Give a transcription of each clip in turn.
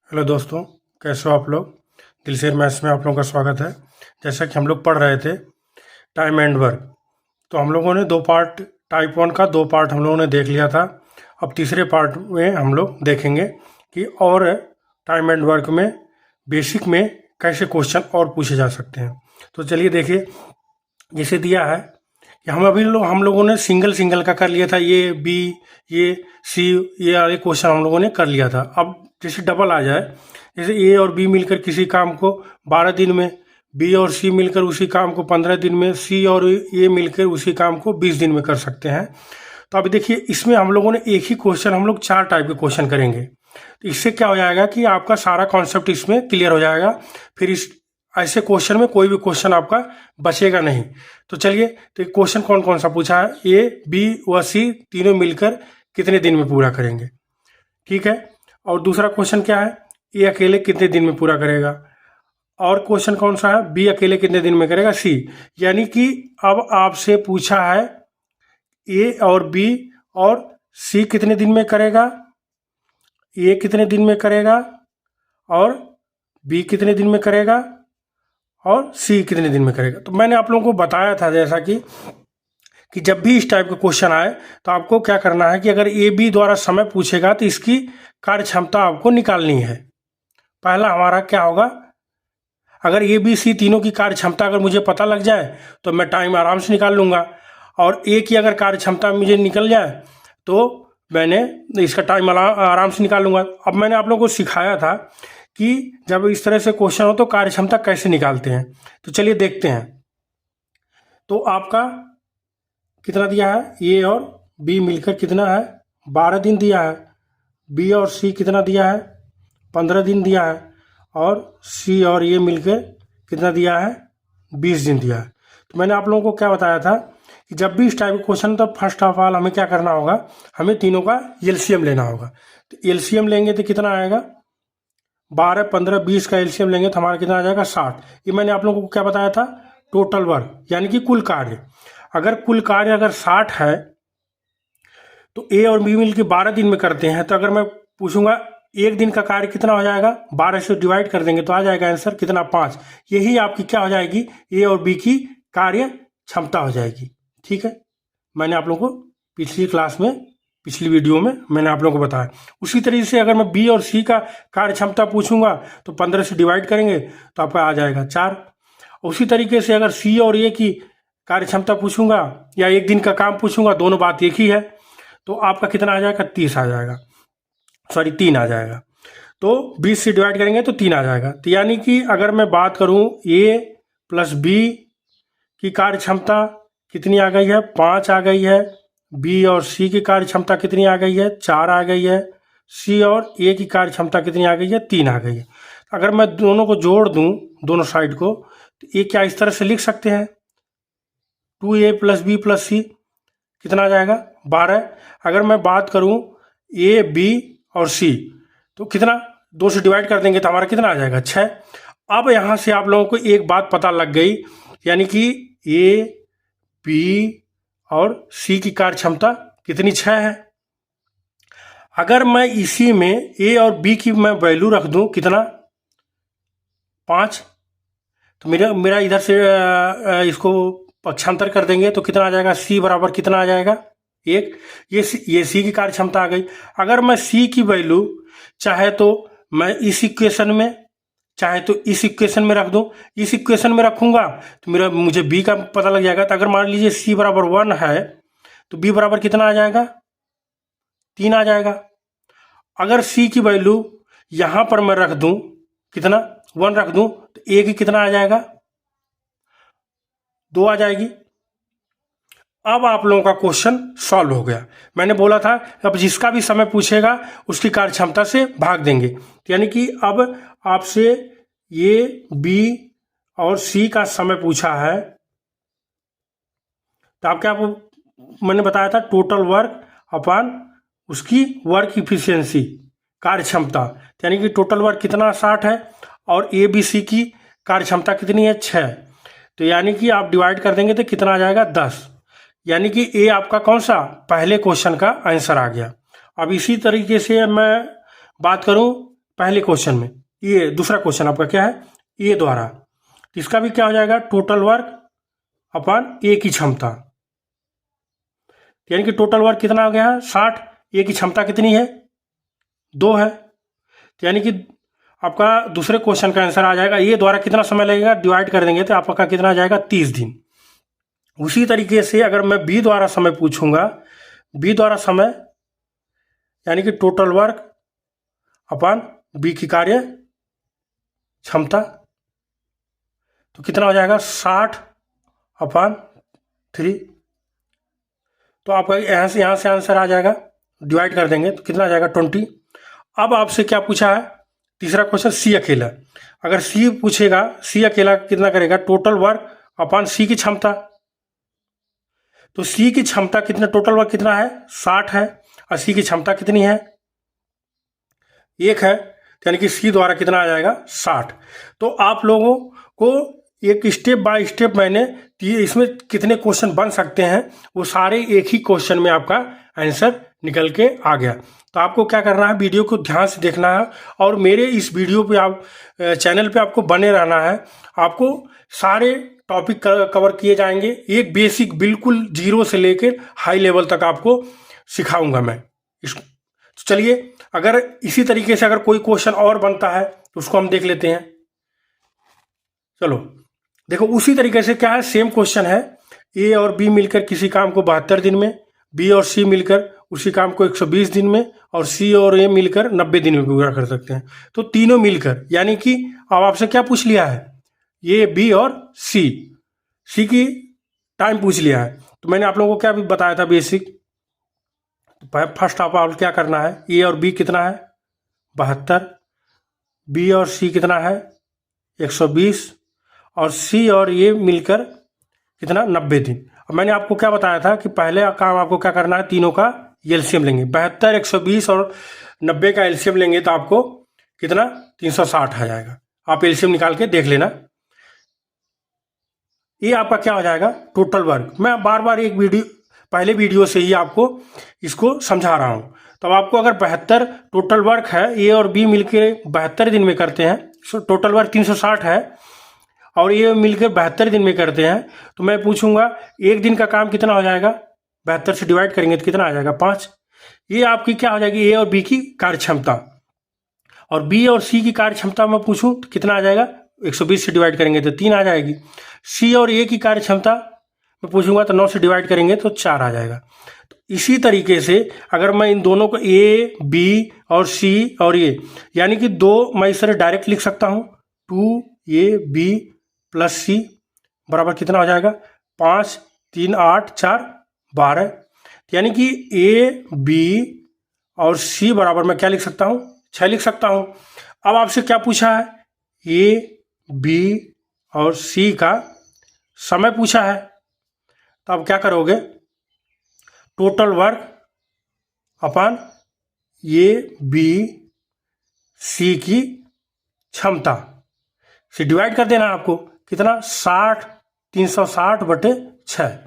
Hello दोस्तों, कैसे हो आप लोग। दिलसेर मैथ्स में आप लोगों का स्वागत है। जैसा कि हम लोग पढ़ रहे थे टाइम एंड वर्क, तो हम लोगों ने दो पार्ट, टाइप 1 का दो पार्ट हम लोगों ने देख लिया था। अब तीसरे पार्ट में हम लोग देखेंगे कि और टाइम एंड वर्क में बेसिक में कैसे क्वेश्चन और पूछे जा सकते हैं। तो चलिए देखिए, जैसे दिया है कि हम लोगों ने सिंगल सिंगल का कर लिया था, ये बी, ये सी, ये वाले क्वेश्चन हम लोगों ने कर लिया था। अब जैसे डबल आ जाए, जैसे ए और बी मिलकर किसी काम को 12 दिन में, बी और सी मिलकर उसी काम को 15 दिन में, सी और ए मिलकर उसी काम को 20 दिन में कर सकते हैं। तो अभी देखिए, इसमें हम लोगों ने एक ही क्वेश्चन, हम लोग 4 टाइप के क्वेश्चन करेंगे। तो इससे क्या हो जाएगा कि आपका सारा कॉन्सेप्ट इसमें क्लियर हो जाएगा। फिर इस ऐसे क्वेश्चन में कोई भी क्वेश्चन आपका बचेगा नहीं। तो चलिए, तो क्वेश्चन कौन कौन सा पूछा है, ए बी व सी तीनों मिलकर कितने दिन में पूरा करेंगे, ठीक है। और दूसरा क्वेश्चन क्या है, ए अकेले कितने दिन में पूरा करेगा। और क्वेश्चन कौन सा है, बी अकेले कितने दिन में करेगा, सी। यानी कि अब आपसे पूछा है ए और बी और सी कितने दिन में करेगा, ए कितने दिन में करेगा और बी कितने दिन में करेगा और सी कितने दिन में करेगा। तो मैंने आप लोगों को बताया था जैसा कि जब भी इस टाइप का क्वेश्चन आए तो आपको क्या करना है कि अगर ए बी द्वारा समय पूछेगा तो इसकी कार्य क्षमता आपको निकालनी है। पहला हमारा क्या होगा, अगर ए बी सी तीनों की कार्य क्षमता अगर मुझे पता लग जाए तो मैं टाइम आराम से निकाल लूँगा। और ए की अगर कार्य क्षमता मुझे निकल जाए तो मैंने इसका टाइम आराम से निकाल लूँगा। अब मैंने आप लोगों को सिखाया था कि जब इस तरह से क्वेश्चन हो तो कार्य क्षमता कैसे निकालते हैं। तो चलिए देखते हैं। तो आपका कितना दिया है, ए और बी मिलकर कितना है, 12 दिन दिया है। बी और सी कितना दिया है, 15 दिन दिया है। और सी और ये मिलकर कितना दिया है, 20 दिन दिया है। तो मैंने आप लोगों को क्या बताया था कि जब भी इस टाइप का क्वेश्चन, तो फर्स्ट ऑफ ऑल हमें क्या करना होगा, हमें तीनों का एलसीएम लेना होगा। तो एलसीएम लेंगे तो कितना आएगा, 12, 15, 20 का एलसीएम लेंगे तो हमारा कितना आ जाएगा, 60। ये मैंने आप लोगों को क्या बताया था, टोटल वर्क यानी कि कुल कार्य। अगर कुल कार्य अगर 60 है तो ए और बी मिल के 12 दिन में करते हैं, तो अगर मैं पूछूंगा एक दिन का कार्य कितना हो जाएगा, 12 से डिवाइड कर देंगे तो आ जाएगा आंसर कितना, 5। यही आपकी क्या हो जाएगी, ए और बी की कार्य क्षमता हो जाएगी, ठीक है। मैंने आप लोगों को पिछली क्लास में, पिछली वीडियो में मैंने आप लोगों को बताया। उसी तरीके से अगर मैं बी और सी का कार्य क्षमता पूछूंगा तो 15 से डिवाइड करेंगे तो आपका आ जाएगा 4। उसी तरीके से अगर सी और ए की कार्य क्षमता पूछूंगा या एक दिन का काम पूछूंगा, दोनों बात एक ही है, तो आपका कितना आ जाएगा, 30 आ जाएगा, सॉरी 3 आ जाएगा। तो 20 से डिवाइड करेंगे तो 3 आ जाएगा। तो यानी कि अगर मैं बात करूं ए प्लस बी की कार्य क्षमता कितनी आ गई है, 5 आ गई है। बी और सी की कार्य क्षमता कितनी आ गई है, 4 आ गई है। सी और ए की कार्य क्षमता कितनी आ गई है, 3 आ गई है। अगर मैं दोनों को जोड़ दूं, दोनों साइड को, तो ये क्या इस तरह से लिख सकते हैं, 2a प्लस बी प्लस सी कितना आ जाएगा, 12। अगर मैं बात करूं ए बी और सी, तो कितना, 2 से डिवाइड कर देंगे तो हमारा कितना आ जाएगा, 6। अब यहाँ से आप लोगों को एक बात पता लग गई, यानी कि ए बी और सी की कार्य क्षमता कितनी, 6 है। अगर मैं इसी में ए और बी की मैं वैल्यू रख दूं कितना, 5, तो मेरा इधर से इसको पक्षांतर कर देंगे तो कितना आ जाएगा, सी बराबर कितना आ जाएगा, 1। ये सी की कार्य क्षमता आ गई। अगर मैं सी की वैल्यू चाहे तो मैं इस इक्वेशन में, चाहे तो इस इक्वेशन में रख दूं। इस इक्वेशन में रखूंगा तो मुझे बी का पता लग जाएगा। तो अगर मान लीजिए सी बराबर 1 है तो बी बराबर कितना आ जाएगा, 3 आ जाएगा। अगर सी की वैल्यू यहां पर मैं रख दूं, कितना, 1 रख दूं, तो ए की कितना आ जाएगा, 2 आ जाएगी। अब आप लोगों का क्वेश्चन सॉल्व हो गया। मैंने बोला था अब जिसका भी समय पूछेगा उसकी कार्य क्षमता से भाग देंगे। तो यानी कि अब आपसे ये बी और सी का समय पूछा है, तो आप क्या, मैंने बताया था टोटल वर्क अपॉन उसकी वर्क इफिशियंसी, कार्य क्षमता। यानी कि टोटल वर्क कितना, 60 है, और ए बी सी की कार्य क्षमता कितनी है, 6। तो यानी कि आप डिवाइड कर देंगे तो कितना आ जाएगा, 10। यानी कि ए आपका कौन सा, पहले क्वेश्चन का आंसर आ गया। अब इसी तरीके से मैं बात करूं पहले क्वेश्चन में, ये दूसरा क्वेश्चन आपका क्या है, ए द्वारा, तो इसका भी क्या हो जाएगा, टोटल वर्क अपॉन ए की क्षमता, यानी कि टोटल वर्क कितना हो गया है 60, ए की क्षमता कितनी है 2 है, तो यानी कि आपका दूसरे क्वेश्चन का आंसर आ जाएगा ए द्वारा कितना समय लगेगा, डिवाइड कर देंगे तो आपका कितना आ जाएगा 30 दिन। उसी तरीके से अगर मैं बी द्वारा समय पूछूंगा, बी द्वारा समय यानी कि टोटल वर्क अपॉन बी की कार्य क्षमता, तो कितना हो जाएगा 60/3, तो आपका यहाँ से आंसर आ जाएगा, डिवाइड कर देंगे तो कितना आ जाएगा 20। अब आपसे क्या पूछा है, तीसरा क्वेश्चन सी अकेला, अगर सी पूछेगा, सी अकेला कितना करेगा, टोटल वर्क अपॉन सी की क्षमता, तो सी की क्षमता कितना, टोटल वर्क कितना है 60 है, और सी की क्षमता कितनी है 1 है, यानी कि सी द्वारा कितना आ जाएगा 60। तो आप लोगों को एक स्टेप बाय स्टेप मैंने इसमें कितने क्वेश्चन बन सकते हैं वो सारे एक ही क्वेश्चन में आपका आंसर निकल के आ गया। तो आपको क्या करना है, वीडियो को ध्यान से देखना है और मेरे इस वीडियो पे आप चैनल पे आपको बने रहना है। आपको सारे टॉपिक कवर किए जाएंगे, एक बेसिक बिल्कुल जीरो से लेकर हाई लेवल तक आपको सिखाऊंगा मैं। चलिए, अगर इसी तरीके से अगर कोई क्वेश्चन और बनता है तो उसको हम देख लेते हैं। चलो देखो, उसी तरीके से क्या है, सेम क्वेश्चन है, ए और बी मिलकर किसी काम को 72 दिन में, बी और सी मिलकर उसी काम को 120 दिन में, और सी और ए मिलकर 90 दिन में पूरा कर सकते हैं। तो तीनों मिलकर, यानी कि अब आपसे क्या पूछ लिया है, ए बी और सी की टाइम पूछ लिया है। तो मैंने आप लोगों को क्या भी बताया था बेसिक, फर्स्ट आप क्या करना है, ए और बी कितना है 72, बी और सी कितना है 120, और सी और ये मिलकर कितना 90 दिन। अब मैंने आपको क्या बताया था कि पहले काम आपको क्या करना है, तीनों का एलसीएम लेंगे, 72, 120 और 90 का एलसीएम लेंगे तो आपको कितना 360 आ जाएगा। आप एलसीएम निकाल के देख लेना। ये आपका क्या हो जाएगा टोटल वर्क। मैं बार बार एक वीडियो, पहले वीडियो से ही आपको इसको समझा रहा हूँ। तो आपको अगर 72 टोटल वर्क है, ए और बी मिलकर 72 दिन में करते हैं, टोटल वर्क 360 है, और ये मिलकर 72 दिन में करते हैं, तो मैं पूछूंगा एक दिन का काम कितना हो जाएगा, 72 से डिवाइड करेंगे तो कितना आ जाएगा 5। ये आपकी क्या हो जाएगी, ए और बी की कार्य क्षमता, और बी और सी की कार्य क्षमता मैं पूछूं तो कितना आ जाएगा, 120 से डिवाइड करेंगे तो 3 आ जाएगी। सी और ए की कार्य क्षमता मैं पूछूंगा तो 9 से डिवाइड करेंगे तो 4 आ जाएगा। तो इसी तरीके से अगर मैं इन दोनों को ए बी और सी और ए, यानी कि 2 मैं इस तरह डायरेक्ट लिख सकता हूँ, 2ab प्लस सी बराबर कितना हो जाएगा 5, 3, 8, 4, 12, यानी कि ए बी और सी बराबर मैं क्या लिख सकता हूँ 6 लिख सकता हूँ। अब आपसे क्या पूछा है, ए बी और सी का समय पूछा है, तो आप क्या करोगे, total work upon A B C की क्षमता से डिवाइड कर देना आपको, कितना 60, 360/6।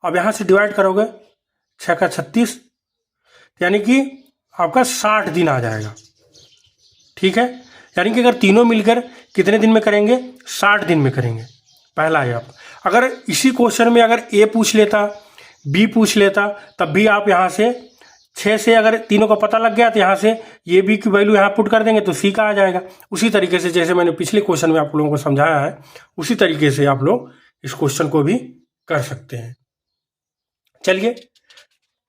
अब यहाँ से डिवाइड करोगे 6 का 36, यानी कि आपका 60 दिन आ जाएगा। ठीक है, यानी कि अगर तीनों मिलकर कितने दिन में करेंगे, 60 दिन में करेंगे। पहला है आप, अगर इसी क्वेश्चन में अगर ए पूछ लेता, बी पूछ लेता, तब भी आप यहाँ से 6 से अगर तीनों का पता लग गया तो यहाँ से ये बी की वैल्यू यहाँ पुट कर देंगे तो सी का आ जाएगा। उसी तरीके से जैसे मैंने पिछले क्वेश्चन में आप लोगों को समझाया है, उसी तरीके से आप लोग इस क्वेश्चन को भी कर सकते हैं। चलिए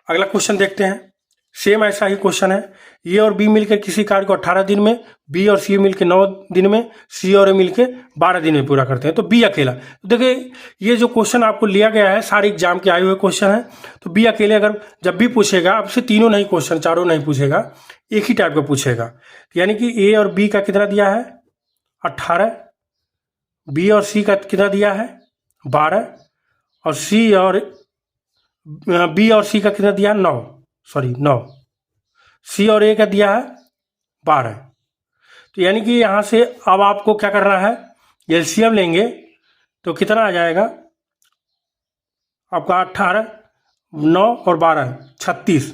अगला क्वेश्चन देखते हैं। सेम ऐसा ही क्वेश्चन है, ए और बी मिलकर किसी कार्य को 18 दिन में, बी और सी मिलकर 9 दिन में, सी और ए मिलकर 12 दिन में पूरा करते हैं, तो बी अकेला। तो देखिए ये जो क्वेश्चन आपको लिया गया है सारे एग्जाम के आए हुए क्वेश्चन है, तो बी अकेले अगर जब भी पूछेगा आपसे तीनों नहीं क्वेश्चन, चारों नहीं पूछेगा, एक ही टाइप का पूछेगा। यानी कि ए और बी का कितना दिया है 18, बी और सी का कितना दिया है 12, और सी और बी और सी का कितना दिया है 9, सी और ए का दिया है 12। तो यानी कि यहाँ से अब आपको क्या करना है, एलसीएम लेंगे तो कितना आ जाएगा आपका 18, 9 और 12, 36,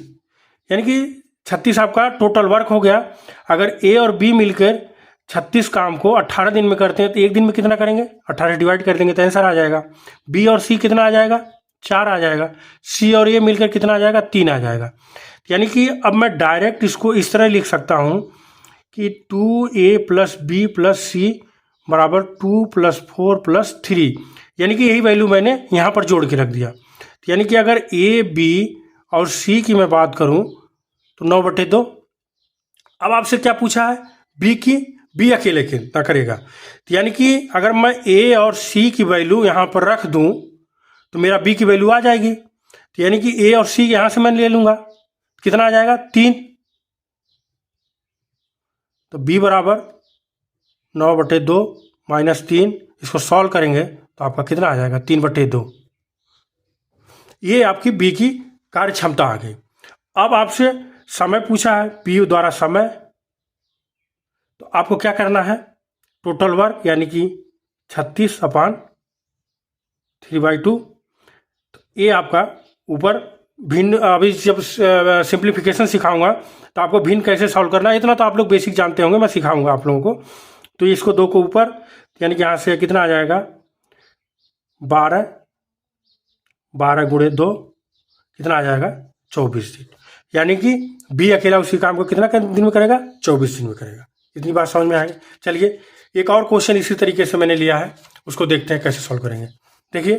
यानी कि 36 आपका टोटल वर्क हो गया। अगर ए और बी मिलकर 36 काम को 18 दिन में करते हैं तो एक दिन में कितना करेंगे, 18 डिवाइड कर देंगे तो आंसर आ जाएगा। बी और सी कितना आ जाएगा, 4 आ जाएगा। सी और ए मिलकर कितना आ जाएगा, 3 आ जाएगा। यानी कि अब मैं डायरेक्ट इसको इस तरह लिख सकता हूँ कि 2a प्लस बी प्लस सी बराबर 2 प्लस 4 प्लस 3, यानी कि यही वैल्यू मैंने यहाँ पर जोड़ के रख दिया। यानी कि अगर ए बी और सी की मैं बात करूँ तो 9/2। अब आपसे क्या पूछा है, बी की, बी अकेले कितना करेगा। तो यानी कि अगर मैं ए और सी की वैल्यू यहाँ पर रख दूँ तो मेरा बी की वैल्यू आ जाएगी। तो यानी कि ए और सी यहाँ से मैं ले लूँगा, कितना आ जाएगा, 3। तो बी बराबर 9/2 माइनस 3, इसको सॉल्व करेंगे तो आपका कितना आ जाएगा, 3/2। ये आपकी बी की कार्य क्षमता आ गई। अब आपसे समय पूछा है, बी द्वारा समय, तो आपको क्या करना है, टोटल वर्क यानी कि 36/3/2। तो ये आपका ऊपर भिन्न, अभी जब सिंप्लीफिकेशन सिखाऊंगा तो आपको भिन्न कैसे सॉल्व करना है इतना तो आप लोग बेसिक जानते होंगे, मैं सिखाऊंगा आप लोगों को। तो इसको 2 को ऊपर, यानी कि यहाँ से कितना आ जाएगा, 12 गुणे 2 कितना आ जाएगा, 24 दिन। यानी कि बी अकेला उसी काम को कितना दिन में करेगा, 24 दिन में करेगा। इतनी बात समझ में आ गई। चलिए एक और क्वेश्चन इसी तरीके से मैंने लिया है, उसको देखते हैं कैसे सॉल्व करेंगे। देखिए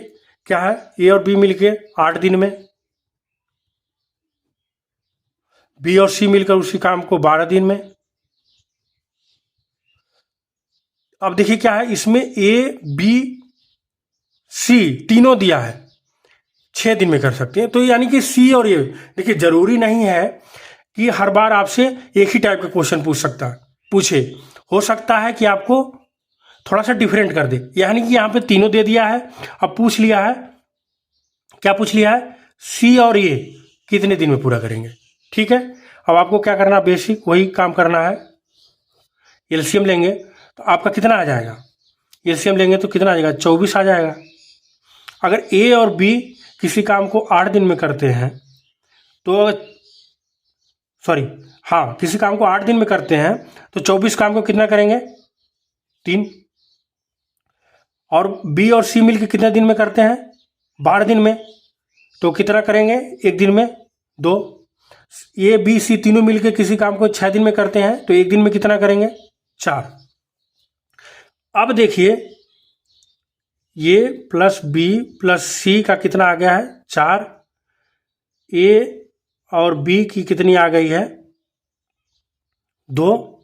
क्या है, ए और बी मिलके 8 दिन में, बी और सी मिलकर उसी काम को 12 दिन में। अब देखिए क्या है, इसमें ए बी सी तीनों दिया है, 6 दिन में कर सकते हैं। तो यानी कि सी और ए, देखिए जरूरी नहीं है कि हर बार आपसे एक ही टाइप का क्वेश्चन पूछे, हो सकता है कि आपको थोड़ा सा डिफरेंट कर दे। यानी कि यहाँ पे तीनों दे दिया है, अब पूछ लिया है, क्या पूछ लिया है, सी और ए कितने दिन में पूरा करेंगे। ठीक है, अब आपको क्या करना, बेसिक वही काम करना है। एलसीएम लेंगे तो आपका कितना आ जाएगा, एलसीएम लेंगे तो कितना आ जाएगा, 24 आ जाएगा। अगर ए और बी किसी काम को 8 दिन में करते हैं तो किसी काम को 8 दिन में करते हैं तो 24 काम को कितना करेंगे, 3। और बी और सी मिलकर कितने दिन में करते हैं, 12 दिन में, तो कितना करेंगे, एक दिन में 2। ए बी सी तीनों मिलकर किसी काम को 6 दिन में करते हैं तो एक दिन में कितना करेंगे, 4। अब देखिए ए प्लस बी प्लस सी का कितना आ गया है, 4। ए और बी की कितनी आ गई है, 2।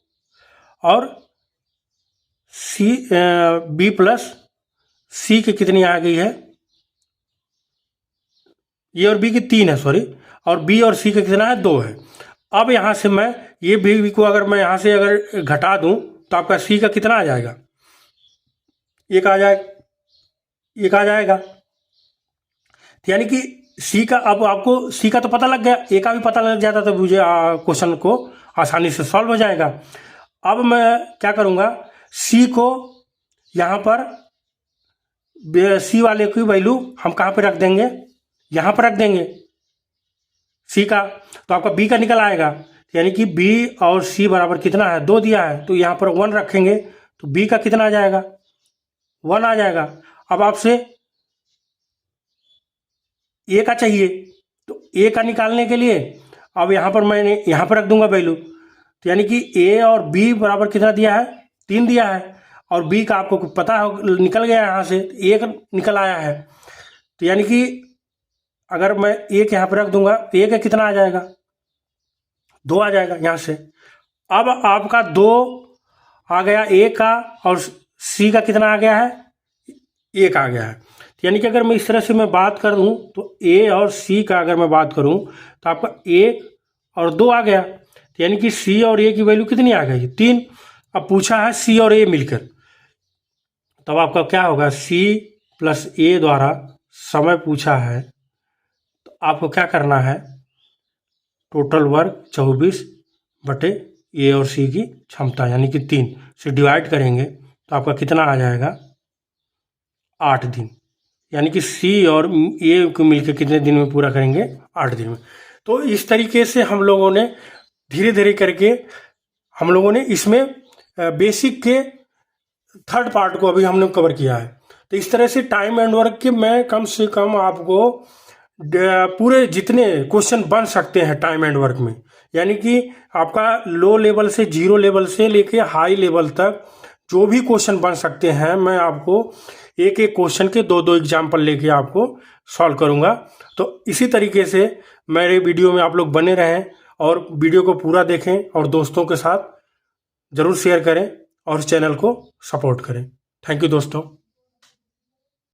और सी बी प्लस सी की कितनी आ गई है, ए और बी की 3 है, सॉरी, और बी और सी का कितना है, 2 है। अब यहाँ से मैं ये बी को अगर मैं यहाँ से अगर घटा दूँ तो आपका सी का कितना आ जाएगा, 1 आ जाएगा। यानी कि सी का, अब आपको सी का तो पता लग गया, ए का भी पता लग जाता तो मुझे क्वेश्चन को आसानी से सॉल्व हो जाएगा। अब मैं क्या करूँगा, सी को यहाँ पर, सी वाले की वैल्यू हम कहाँ पे रख देंगे, यहाँ पर रख देंगे सी का, तो आपका बी का निकल आएगा। यानी कि बी और सी बराबर कितना है, 2 दिया है, तो यहाँ पर 1 रखेंगे तो बी का कितना आ जाएगा, 1 आ जाएगा। अब आपसे ए का चाहिए, तो ए का निकालने के लिए अब यहाँ पर मैंने यहाँ पर रख दूंगा वैल्यू। तो यानी कि ए और बी बराबर कितना दिया है, 3 दिया है, और बी का आपको पता है निकल गया यहाँ से, 1 निकल आया है। तो यानी कि अगर मैं 1 यहाँ पर रख दूंगा तो ए का कितना आ जाएगा, 2 आ जाएगा यहाँ से। अब आपका 2 आ गया ए का, और सी का कितना आ गया है, 1 आ गया है। यानी कि अगर मैं इस तरह से मैं बात कर दूँ तो ए और सी का अगर मैं बात करूँ तो आपका 1 और 2 आ गया। यानी कि सी और ए की वैल्यू कितनी आ गई, 3। अब पूछा है सी और ए मिलकर, तब आपका क्या होगा, सी प्लस ए द्वारा समय पूछा है, तो आपको क्या करना है, टोटल वर्क 24/ए और सी की क्षमता यानी कि 3 से डिवाइड करेंगे तो आपका कितना आ जाएगा, 8 दिन। यानी कि सी और ए को मिलकर कितने दिन में पूरा करेंगे, 8 दिन में। तो इस तरीके से हम लोगों ने धीरे धीरे करके हम लोगों ने इसमें बेसिक के थर्ड पार्ट को अभी हमने कवर किया है। तो इस तरह से टाइम एंड वर्क के मैं कम से कम आपको पूरे जितने क्वेश्चन बन सकते हैं टाइम एंड वर्क में, यानी कि आपका लो लेवल से, जीरो लेवल से लेके हाई लेवल तक जो भी क्वेश्चन बन सकते हैं, मैं आपको एक एक क्वेश्चन के दो दो एग्जाम्पल लेके आपको सॉल्व करूंगा। तो इसी तरीके से मेरे वीडियो में आप लोग बने रहें और वीडियो को पूरा देखें और दोस्तों के साथ ज़रूर शेयर करें और चैनल को सपोर्ट करें। थैंक यू दोस्तों।